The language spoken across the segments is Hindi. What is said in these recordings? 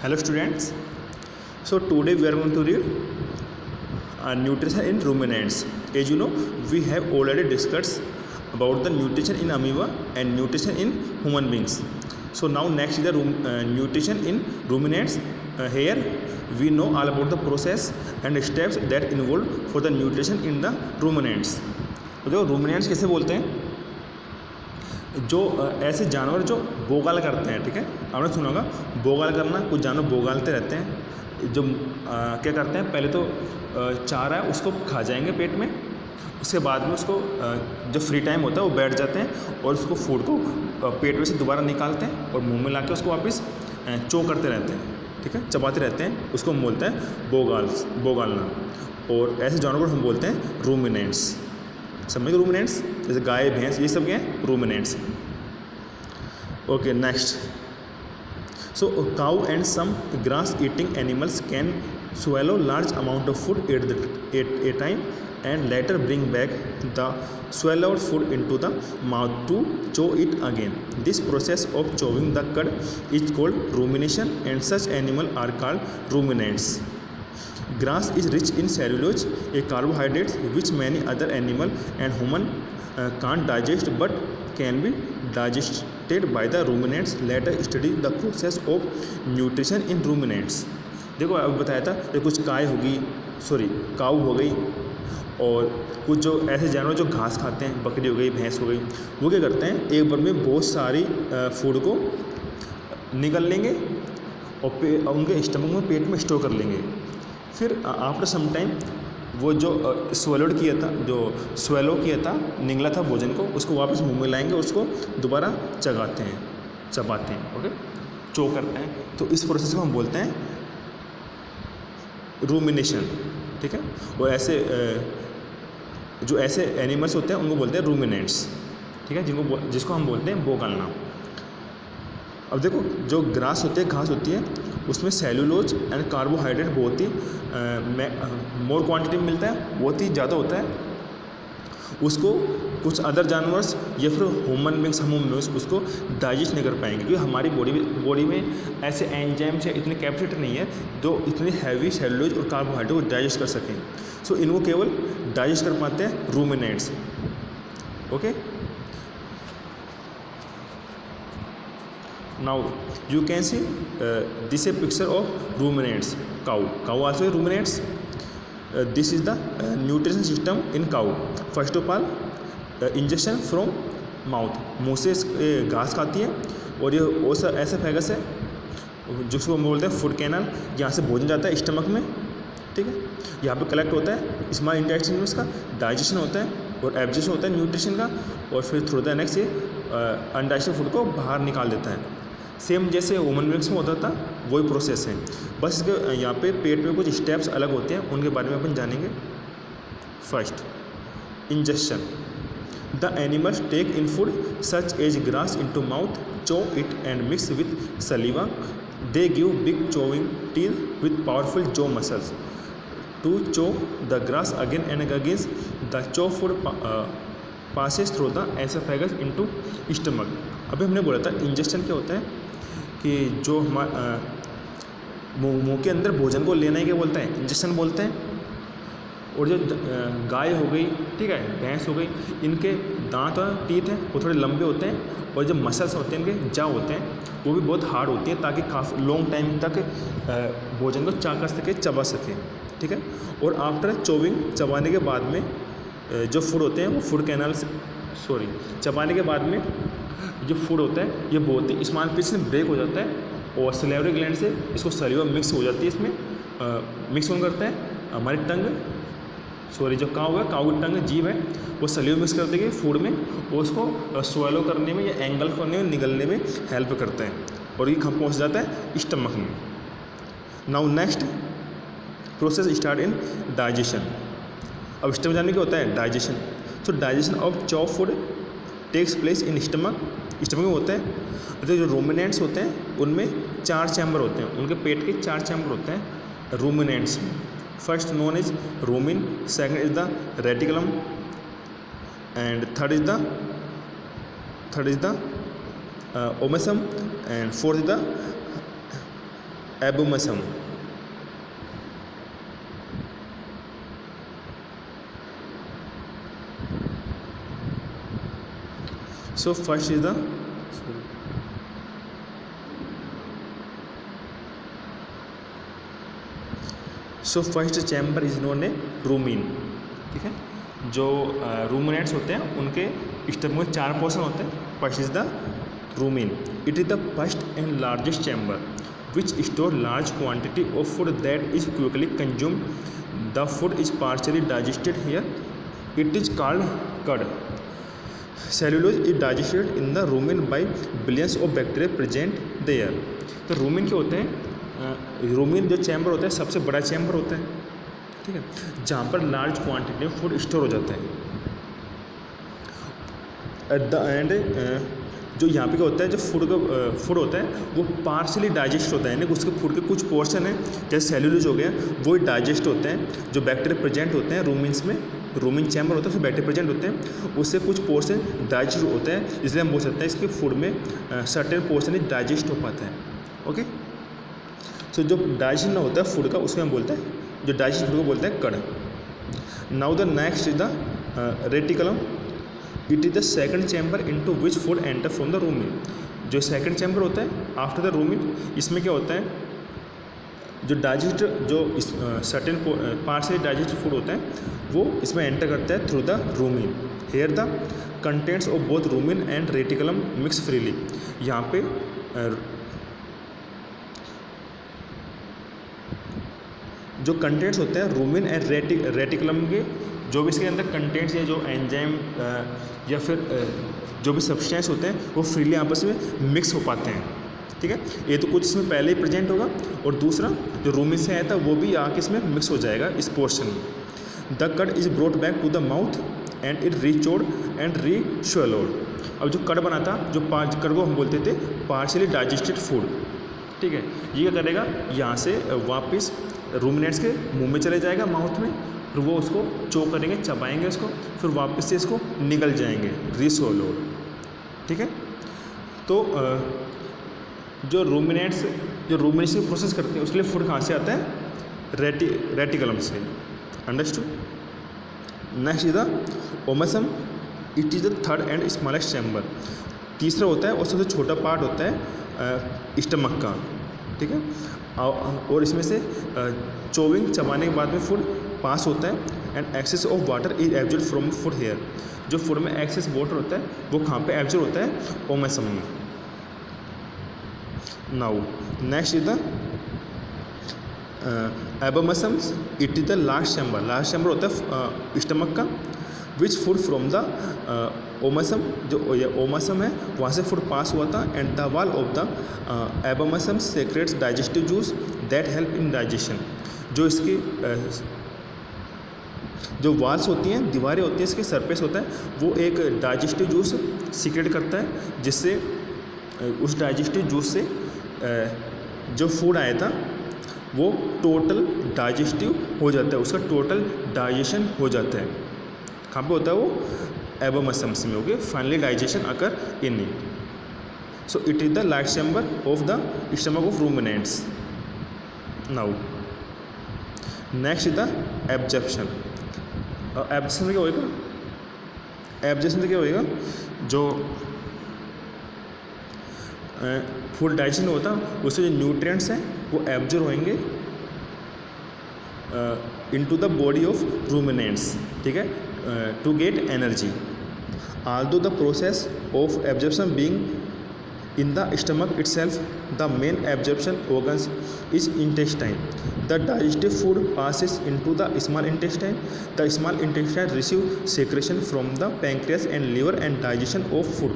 Hello students. So today we are going to read nutrition in ruminants. As you know, we have already discussed about the nutrition in amoeba and nutrition in human beings. So now next is the nutrition in ruminants. Here we know all about the process and steps that involved for the nutrition in the ruminants. तो जो ruminants कैसे बोलते हैं, जो ऐसे जानवर जो बोगाल करते हैं, ठीक है, आपने सुना होगा बोगाल करना। कुछ जानवर बोगालते रहते हैं, जो क्या करते हैं, पहले तो चारा है उसको खा जाएंगे पेट में, उसके बाद में उसको जो फ्री टाइम होता है वो बैठ जाते हैं और उसको फूड को पेट में से दोबारा निकालते हैं और मुंह में लाके उसको वापस चो करते रहते हैं, ठीक है, चबाते रहते हैं। उसको हम बोलते हैं बोगालना। और ऐसे जानवर को हम बोलते हैं रूमिनेंट्स। समझ गए, रूमिनेंट्स जैसे गाय भैंस ये सब क्या है, ruminants. Okay, next. So cow and some grass eating animals can swallow large amount of food at a time and later bring back the swallowed food into the mouth to chew it again. This process of chewing the cud is called rumination and such animals are called ruminants. Grass is rich in cellulose, a carbohydrate which many other animals and humans can't digest but can be digested by the ruminants. Later study the process of nutrition in ruminants. देखो अब बताया था कि कुछ काऊ हो गई और कुछ जो ऐसे जानवर जो घास खाते हैं, बकरी हो गई, भैंस हो गई, वो क्या करते हैं, एक बार में बहुत सारी फूड को निकल लेंगे और उनके स्टमक में, पेट में स्टोर कर लेंगे। फिर आफ्टर सम टाइम वो जो स्वेलो किया था, निगला था भोजन को, उसको वापस मुंह में लाएंगे, उसको दोबारा चबाते हैं, ओके, चो करते हैं। तो इस प्रोसेस को हम बोलते हैं रूमिनेशन, ठीक है। और जो ऐसे एनिमल्स होते हैं उनको बोलते हैं रूमिनेंट्स, ठीक है, जिसको हम बोलते हैं बोगालना। अब देखो, जो ग्रास होते हैं, घास होती है, उसमें सेलुलोज एंड कार्बोहाइड्रेट बहुत ही मोर क्वांटिटी में मिलता है, बहुत ही ज़्यादा होता है। उसको कुछ अदर जानवर्स या फिर ह्यूमन बींग्स उसको डाइजेस्ट नहीं कर पाएंगे, क्योंकि हमारी बॉडी में ऐसे एंजाइम्स या इतनी कैपेसिटी नहीं है जो इतनी हैवी सेलुलोज और कार्बोहाइड्रेट को डाइजेस्ट कर सकें। सो इनको केवल डाइजेस्ट कर पाते हैं ruminants, okay. Now you can see this A picture of ruminants. Cow also a ruminants. This is the nutrition system in cow. First of all, ingestion from mouth. मुँह से घास खाती है और ये ऐसा फैगस है जिसको हम बोलते हैं फूड कैनल। यहाँ से भोजन जाता है स्टमक में, ठीक है, यहाँ पे कलेक्ट होता है स्मॉल इंटेस्टाइन में, उसका डाइजेशन होता है और एब्जॉर्प्शन होता है न्यूट्रिशन का, और फिर थ्रू द नेक्स्ट ये अनडाइजेस्टेड फूड को बाहर निकाल देता है। सेम जैसे ह्यूमन बींग्स में होता था वही प्रोसेस है, बस इसके यहाँ पे पेट में कुछ स्टेप्स अलग होते हैं, उनके बारे में अपन जानेंगे। First, injection. The animals take in food such as grass into mouth, chew it and mix with saliva. They give big chewing teeth with powerful jaw muscles to chew the grass again and again. The chew food passes through the oesophagus into stomach. अभी हमने बोला था इंजेक्शन क्या होता है, कि जो मुंह के अंदर भोजन को लेना ही क्या बोलते हैं, इंजेक्शन बोलते हैं। और जो गाय हो गई, ठीक है, भैंस हो गई, इनके दांत और टीथ हैं वो थोड़े लंबे होते हैं, और जो मसल्स होते हैं, इनके जाँ होते हैं, वो भी बहुत हार्ड होती हैं, ताकि काफ़ी लॉन्ग टाइम तक भोजन को चाक कर सके, चबा सके, ठीक है। और आफ्टर चोविंग, चबाने के बाद में जो फूड होते हैं वो फूड कैनल से चबाने के बाद में जो फूड होता है ये बहुत ही स्मॉल पीस में ब्रेक हो जाता है और सलेवरी ग्लैंड से इसको सलीवा मिक्स हो जाती है, इसमें मिक्स ऑन करता है हमारी टंग, जो काऊ की टंग, जीभ है, वो सलीवा मिक्स कर देगी फूड में और उसको स्वेलो करने में या एंगल करने में, निगलने में हेल्प करता है, और ये कहाँ पहुँच जाता है, स्टमक में। Now next process start in digestion. अब स्टमक जाने क्या होता है, digestion. So digestion of chew food takes place in stomach में होता है। तो जो रूमिनेंट्स होते हैं उनमें 4 चैम्बर होते हैं, उनके पेट के 4 चैम्बर होते हैं रूमिनेंट्स में. First known is rumen, second is the reticulum, and third is the omasum, and fourth is the abomasum. So first is the first chamber is known a rumen. ठीक है, जो रूमिनेट्स होते हैं उनके स्टमक में 4 पोर्शन होते हैं. First is the rumen. It is the first and largest chamber which store large quantity of food that is quickly consumed. The food is partially digested here. It is called cud. Cellulose is digested in the rumen by billions of bacteria present there. तो रूमिन क्या होते हैं? रूमिन जो चैम्बर होता है सबसे बड़ा चैम्बर होता है. ठीक है, जहाँ पर लार्ज क्वांटिटी में फूड स्टोर हो जाता है. एट द एंड जो यहाँ पे क्या होता है, जो फूड होता है वो पार्शली डाइजेस्ट होता है, यानी उसके फूड के कुछ पोर्शन है जैसे सेल्यूलोज हो गया वो डाइजेस्ट होते हैं. जो बैक्टीरिया प्रेजेंट होते हैं रूमिन्स में, रूमिन चैम्बर होता है उसमें बैक्टीरिया प्रेजेंट होते हैं, उससे कुछ पोर्शन डाइजेस्ट होते हैं. इसलिए हम बोल सकते हैं इसके फूड में सर्टेन पोर्शन डाइजेस्ट हो पाता है. ओके, सो जो डाइजेशन ना होता है फूड का उसमें हम बोलते हैं, जो डाइजेस्ट फूड को बोलते हैं cud. Now the next is the reticulum. It is the second chamber into which food enter from the rumen. जो सेकंड चैम्बर होता है आफ्टर द रूमिन, इसमें क्या होता है, जो डाइजेस्ट जो सर्टेन पार्ट से डाइजेस्ट फूड होता है वो इसमें एंटर करता है through the rumen. Here the contents of both rumen and reticulum mix freely. यहाँ पे जो कंटेंट्स होते हैं रूमिन एंड रेटिकुलम के, जो भी इसके अंदर कंटेंट्स या जो एंजाइम या फिर जो भी सब्सटेंस होते हैं वो फ्रीली आपस में मिक्स हो पाते हैं. ठीक है, ये तो कुछ इसमें पहले ही प्रेजेंट होगा और दूसरा जो रूमिन से आया था वो भी आके इसमें मिक्स हो जाएगा इस पोर्शन में. The cud is brought back to the mouth and it rechewed and reswallowed. अब जो कड बना था, जो कड को हम बोलते थे पार्शियली डाइजेस्टेड फूड. ठीक है, ये क्या करेगा, यहाँ से वापस रूमिनेट्स के मुंह में चले जाएगा माउथ में, फिर वो उसको चोक करेंगे, चबाएंगे उसको, फिर वापस से इसको निकल जाएंगे रीस्वैलोड. ठीक है, तो जो रूमिनेट्स की प्रोसेस करते हैं उसके लिए फूड कहाँ से आता है, रेटिकुलम से. Understood. Next is the omasum. It is the third and smallest chamber. तीसरा होता है और सबसे छोटा पार्ट होता है स्टमक का. ठीक है, और इसमें से चोविंग चबाने के बाद में फूड पास होता है and excess of water is absorb from food here. जो फूड में एक्सेस वाटर होता है वो कहाँ पे एब्जॉर्ब होता है, ओमेसम में. Now next is the abomasums. It is the last chamber. Last chamber होता है स्टमक का. Which food from the omasum, जो ओमेसम है वहाँ से फूड पास हुआ था. And the wall of the abomasum secretes digestive juice that help in digestion. जो इसकी जो वाल्स होती हैं, दीवारें होती हैं, इसके सरफेस होता है वो एक डाइजेस्टिव जूस सीक्रेट करता है, जिससे उस डाइजेस्टिव जूस से जो फूड आया था वो टोटल डाइजेस्टिव हो जाता है, उसका टोटल डाइजेशन हो जाता है. कहाँ पे होता है वो, एबोमेसम्स में. Okay, finally digestion occur in it. So it is the last chamber of the stomach of ruminants. Now next is the absorption. Absorption में क्या होएगा, एब्जॉर्प्शन में क्या होएगा, जो फूड डाइजेशन होता है उससे जो न्यूट्रिएंट्स हैं वो एब्जॉर्ब होंगे into the body of ruminants. ठीक है, to get energy. although the process of absorption being in the stomach itself, the main absorption organs is intestine. The digestive food passes into the small intestine. The small intestine receive secretion from the pancreas and liver and digestion of food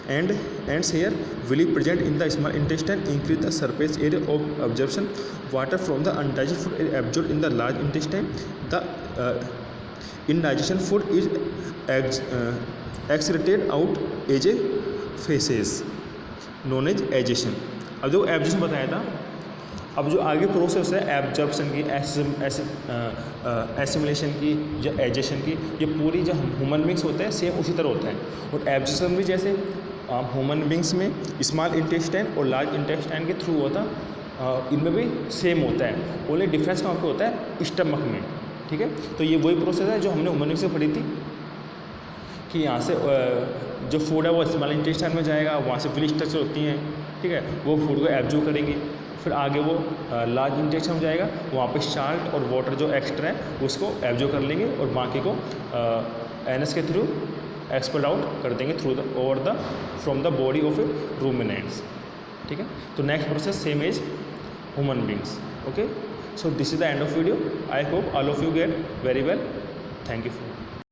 and ends here will be present in the small intestine, increase the surface area of absorption. Water from the undigested food is absorbed in the large intestine. The indigestion food is excreted out as a feces known as एजेशन. अब जो एब्जॉर्प्शन बताया था, अब जो आगे प्रोसेस है एब्जॉर्प्शन की, एसिमिलेशन की या एजेशन की, ये पूरी जो ह्यूमन बींग्स होता है सेम उसी तरह होता है. और एब्जॉर्प्शन भी जैसे ह्यूमन बींग्स में स्मॉल इंटेस्टाइन और लार्ज इंटेस्टाइन के थ्रू होता, इनमें भी सेम होता है, ओनली डिफरेंस कहाँ पे होता है, स्टमक में। ठीक है, तो ये वही प्रोसेस है जो हमने ह्यूमन बींग से पढ़ी थी कि यहाँ से जो फूड है वो स्मॉल इंटेस्टाइन में जाएगा, वहाँ से विल स्ट्रक्चर होती हैं, ठीक है, वो फूड को एब्जॉर्ब करेंगी, फिर आगे वो लार्ज इंटेस्टाइन में जाएगा, वहाँ पे साल्ट और वाटर जो एक्स्ट्रा है उसको एब्जॉर्ब कर लेंगे और बाकी को एनएस के थ्रू एक्सपेल आउट कर देंगे through the over the from the body of a ruminants. ठीक है, तो next process same as human beings. Okay, so this is the end of video. I hope all of you get very well. Thank you.